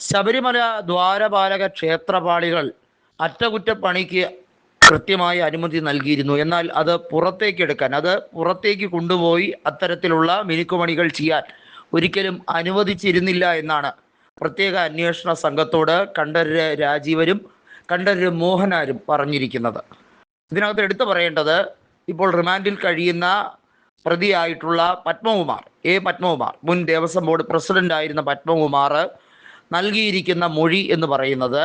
ശബരിമല ദ്വാരപാലക ക്ഷേത്രപാളികൾ അറ്റകുറ്റപ്പണിക്ക് കൃത്യമായി അനുമതി നൽകിയിരുന്നു. എന്നാൽ അത് പുറത്തേക്ക് കൊണ്ടുപോയി അത്തരത്തിലുള്ള മിനുക്കുപണികൾ ചെയ്യാൻ ഒരിക്കലും അനുവദിച്ചിരുന്നില്ല എന്നാണ് പ്രത്യേക അന്വേഷണ സംഘത്തോട് കണ്ഠരര് രാജീവരും കണ്ഠരര് മോഹനാരും പറഞ്ഞിരിക്കുന്നത്. ഇതിനകത്ത് എടുത്തു പറയേണ്ടത്, ഇപ്പോൾ റിമാൻഡിൽ കഴിയുന്ന പ്രതിയായിട്ടുള്ള പത്മകുമാർ, മുൻ ദേവസ്വം ബോർഡ് പ്രസിഡന്റ് ആയിരുന്ന പത്മകുമാർ നൽകിയിരിക്കുന്ന മൊഴി എന്ന് പറയുന്നത്,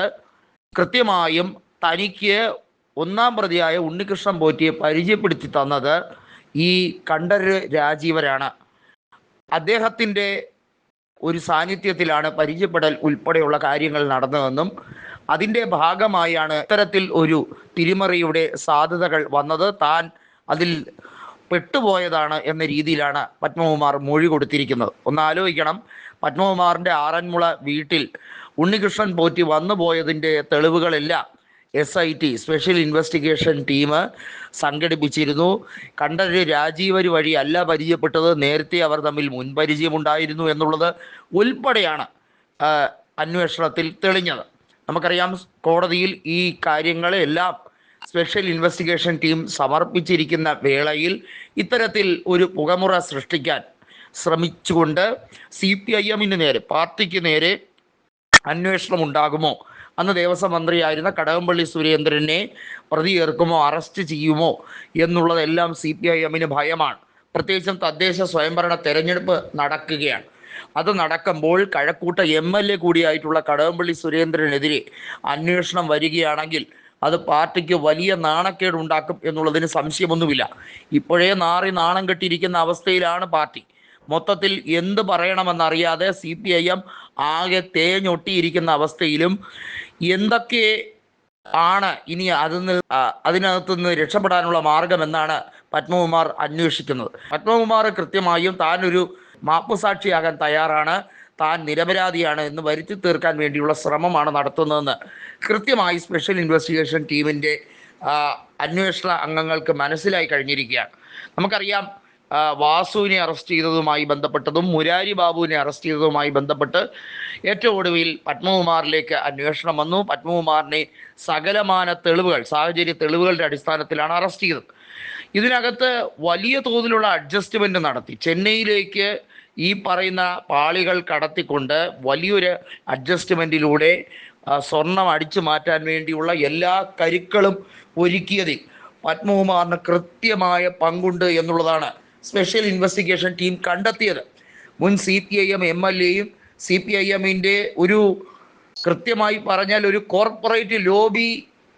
കൃത്യമായും തനിക്ക് ഒന്നാം പ്രതിയായ ഉണ്ണികൃഷ്ണൻ പോറ്റിയെ പരിചയപ്പെടുത്തി തന്നത് ഈ കണ്ഠരര് രാജീവരാണ്. അദ്ദേഹത്തിൻ്റെ ഒരു സാന്നിധ്യത്തിലാണ് പരിചയപ്പെടൽ ഉൾപ്പെടെയുള്ള കാര്യങ്ങൾ നടന്നതെന്നും അതിൻ്റെ ഭാഗമായാണ് ഇത്തരത്തിൽ ഒരു തിരിമറിയുടെ സാധ്യതകൾ വന്നത്, താൻ അതിൽ പെട്ടുപോയതാണ് എന്ന രീതിയിലാണ് പത്മകുമാർ മൊഴി കൊടുത്തിരിക്കുന്നത്. ഒന്ന് ആലോചിക്കണം, പത്മകുമാറിൻ്റെ ആറന്മുള വീട്ടിൽ ഉണ്ണികൃഷ്ണൻ പോറ്റി വന്നു പോയതിൻ്റെ തെളിവുകളെല്ലാം SIT സ്പെഷ്യൽ ഇൻവെസ്റ്റിഗേഷൻ ടീം സംഘടിപ്പിച്ചിരുന്നു. കണ്ഠരര് രാജീവര് വഴി അല്ല പരിചയപ്പെട്ടത്, നേരത്തെ അവർ തമ്മിൽ മുൻപരിചയമുണ്ടായിരുന്നു എന്നുള്ളത് ഉൾപ്പെടെയാണ് അന്വേഷണത്തിൽ തെളിഞ്ഞത്. നമുക്കറിയാം, കോടതിയിൽ ഈ കാര്യങ്ങളെല്ലാം സ്പെഷ്യൽ ഇൻവെസ്റ്റിഗേഷൻ ടീം സമർപ്പിച്ചിരിക്കുന്ന വേളയിൽ ഇത്തരത്തിൽ ഒരു പുകമുറ സൃഷ്ടിക്കാൻ ശ്രമിച്ചുകൊണ്ട് CPIM-ന് നേരെ, പാർട്ടിക്ക് നേരെ അന്വേഷണം ഉണ്ടാകുമോ, അന്ന് ദേവസ്വം മന്ത്രിയായിരുന്ന കടകംപള്ളി സുരേന്ദ്രനെ പ്രതി ചേർക്കുമോ, അറസ്റ്റ് ചെയ്യുമോ എന്നുള്ളതെല്ലാം CPIM-ന് ഭയമാണ്. പ്രത്യേകിച്ചും തദ്ദേശ സ്വയംഭരണ തെരഞ്ഞെടുപ്പ് നടക്കുകയാണ്. അത് നടക്കുമ്പോൾ കഴക്കൂട്ട MLA കൂടിയായിട്ടുള്ള കടകംപള്ളി സുരേന്ദ്രനെതിരെ അന്വേഷണം വരികയാണെങ്കിൽ അത് പാർട്ടിക്ക് വലിയ നാണക്കേടുണ്ടാക്കും എന്നുള്ളതിന് സംശയമൊന്നുമില്ല. ഇപ്പോഴേ നാണം കെട്ടിയിരിക്കുന്ന അവസ്ഥയിലാണ് പാർട്ടി. മൊത്തത്തിൽ എന്ത് പറയണമെന്നറിയാതെ CPIM ആകെ തേഞ്ഞൊട്ടിയിരിക്കുന്ന അവസ്ഥയിലും എന്തൊക്കെ ആണ് ഇനി അതിനകത്തുനിന്ന് രക്ഷപ്പെടാനുള്ള മാർഗമെന്നാണ് പത്മകുമാർ അന്വേഷിക്കുന്നത്. പത്മകുമാർ കൃത്യമായും താനൊരു മാപ്പുസാക്ഷിയാകാൻ തയ്യാറാണ്, താൻ നിരപരാധിയാണ് എന്ന് വരുത്തി തീർക്കാൻ വേണ്ടിയുള്ള ശ്രമമാണ് നടത്തുന്നതെന്ന് കൃത്യമായി സ്പെഷ്യൽ ഇൻവെസ്റ്റിഗേഷൻ ടീമിൻ്റെ അന്വേഷണ അംഗങ്ങൾക്ക് മനസ്സിലായി കഴിഞ്ഞിരിക്കുകയാണ്. നമുക്കറിയാം, വാസുവിനെ അറസ്റ്റ് ചെയ്തതുമായി ബന്ധപ്പെട്ടതും മുരാരി ബാബുവിനെ അറസ്റ്റ് ചെയ്തതുമായി ബന്ധപ്പെട്ട് ഏറ്റവും ഒടുവിൽ പത്മകുമാറിലേക്ക് അന്വേഷണം വന്നു. പത്മകുമാറിനെ സകലമാന സാഹചര്യ തെളിവുകളുടെ അടിസ്ഥാനത്തിലാണ് അറസ്റ്റ് ചെയ്തത്. ഇതിനകത്ത് വലിയ തോതിലുള്ള അഡ്ജസ്റ്റ്മെൻറ്റ് നടത്തി. ചെന്നൈയിലേക്ക് ഈ പറയുന്ന പാളികൾ കടത്തിക്കൊണ്ട് വലിയൊരു അഡ്ജസ്റ്റ്മെൻറ്റിലൂടെ സ്വർണം അടിച്ചു മാറ്റാൻ വേണ്ടിയുള്ള എല്ലാ കരുക്കളും ഒരുക്കിയതിൽ പത്മകുമാറിന് കൃത്യമായ പങ്കുണ്ട് എന്നുള്ളതാണ് സ്പെഷ്യൽ ഇൻവെസ്റ്റിഗേഷൻ ടീം കണ്ടെത്തിയത്. മുൻ CPIM MLA-യും CPIM-ൻ്റെ ഒരു കൃത്യമായി പറഞ്ഞാൽ ഒരു കോർപ്പറേറ്റ് ലോബി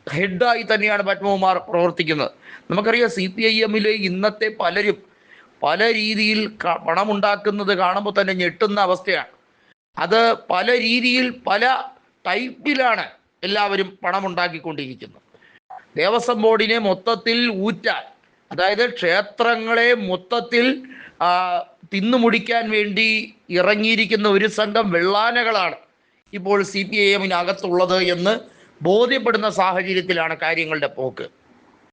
ഹെഡായി തന്നെയാണ് പത്മകുമാർ പ്രവർത്തിക്കുന്നത്. നമുക്കറിയാം, CPIM-ലെ ഇന്നത്തെ പലരും പല രീതിയിൽ പണമുണ്ടാക്കുന്നത് കാണുമ്പോൾ തന്നെ ഞെട്ടുന്ന അവസ്ഥയാണ്. അത് പല രീതിയിൽ പല ടൈപ്പിലാണ് എല്ലാവരും പണമുണ്ടാക്കിക്കൊണ്ടിരിക്കുന്നത്. ദേവസ്വം ബോർഡിനെ മൊത്തത്തിൽ ഊറ്റാൻ, അതായത് ക്ഷേത്രങ്ങളെ മൊത്തത്തിൽ തിന്നുമുടിക്കാൻ വേണ്ടി ഇറങ്ങിയിരിക്കുന്ന ഒരു സംഘം വെള്ളാനകളാണ് ഇപ്പോൾ CPIM-നകത്തുള്ളത് എന്ന് ബോധ്യപ്പെടുന്ന സാഹചര്യത്തിലാണ് കാര്യങ്ങളുടെ പോക്ക്.